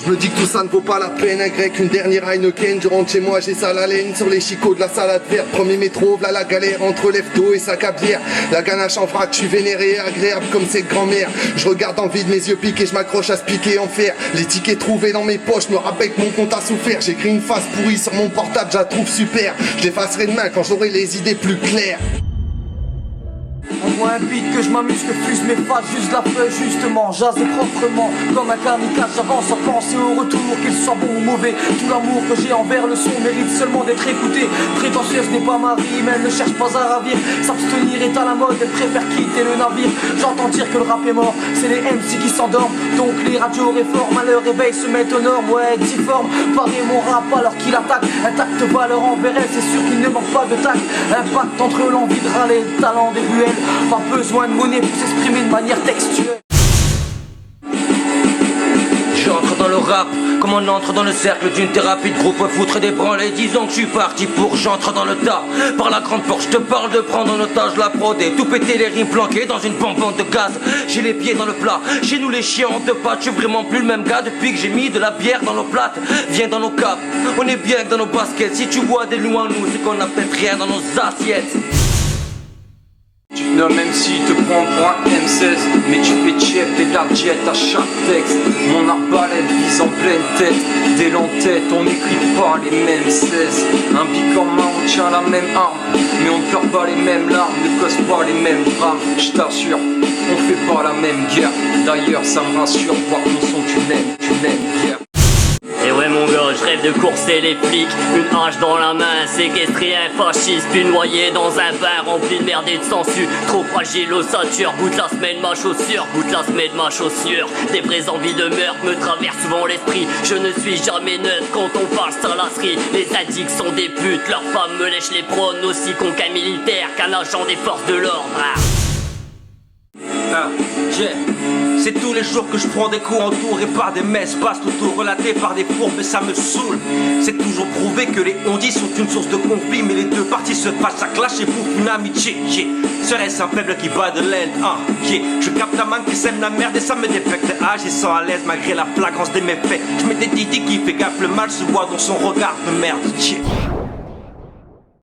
Je me dis que tout ça ne vaut pas la peine, un grec, une dernière Heineken. Je rentre chez moi, j'ai ça la laine sur les chicots de la salade verte. Premier métro, v'là la galère entre lève-tôt et sac à bière. La ganache en vrac, je suis vénéré, agréable comme cette grand-mère. Je regarde en vide, mes yeux piqués, je m'accroche à ce piqué en fer. Les tickets trouvés dans mes poches me rappellent que mon compte a souffert. J'écris une face pourrie sur mon portable, je la trouve super. Je l'effacerai demain quand j'aurai les idées plus claires. Envoie un beat que je m'amuse, que fuse mes phases, juste la feuille justement, jase proprement. Comme un kamikaze, j'avance sans penser au retour, qu'il soit bon ou mauvais. Tout l'amour que j'ai envers le son mérite seulement d'être écouté. Prétentieuse n'est pas ma rime, elle ne cherche pas à ravir. S'abstenir est à la mode, elle préfère quitter le navire. J'entends dire que le rap est mort, c'est les MC qui s'endorment. Donc les radios réforment, à leur réveil se mettent aux normes. Ouais, difforme, parer mon rap alors qu'il attaque. Intact valeur envers elle, c'est sûr qu'il ne manque pas de tact. Impact entre l'envie de râler, le talent des ruelles. Pas besoin de monnaie pour s'exprimer de manière textuelle. J'entre dans le rap, comme on entre dans le cercle d'une thérapie de groupe, foutre des branlées. Disons que je suis parti pour j'entre dans le tas. Par la grande porte, je te parle de prendre en otage la prod et tout péter les rimes planquées dans une bonbonne de gaz. J'ai les pieds dans le plat, chez nous les chiens en deux pattes. Je suis vraiment plus le même gars depuis que j'ai mis de la bière dans nos plates. Viens dans nos caves, on est bien dans nos baskets. Si tu vois des loups en nous, c'est qu'on a peut-être rien dans nos assiettes. Tu te nommes même si te prends pour un M16, mais tu fais chef et de la jet à chaque texte. Mon arbalète vise en pleine tête, dès l'en-tête, on n'écrit pas les mêmes 16. Un pic en main, on tient la même arme, mais on ne pleure pas les mêmes larmes, ne cause pas les mêmes drames. Je t'assure, on fait pas la même guerre. D'ailleurs, ça me rassure, voir ton son, tu l'aimes bien. Et ouais mon gars, je rêve de courser les flics, une hache dans la main, séquestrer un fasciste, puis noyer dans un bain rempli de merde et de sangsue. Trop fragile ossature, bout de la semaine ma chaussure, bout de la semaine ma chaussure. Des vraies envies de meurtre me traversent souvent l'esprit. Je ne suis jamais neutre quand on parle salasserie. Les addicts sont des putes, leurs femmes me lèchent les prônes, aussi con qu'un militaire, qu'un agent des forces de l'ordre. C'est tous les jours que je prends des coups entourés par des messes, passe tout relaté par des fourbes et ça me saoule. C'est toujours prouvé que les ondits sont une source de conflit, mais les deux parties se passent à clash et bouffent une amitié. Serait-ce un faible qui bat de l'aile? Je capte la main qui sème la merde et ça me défecte. J'ai sens à l'aise malgré la flagrance des méfaits. Je mets des Didi qui fait gaffe, le mal se voit dans son regard de merde.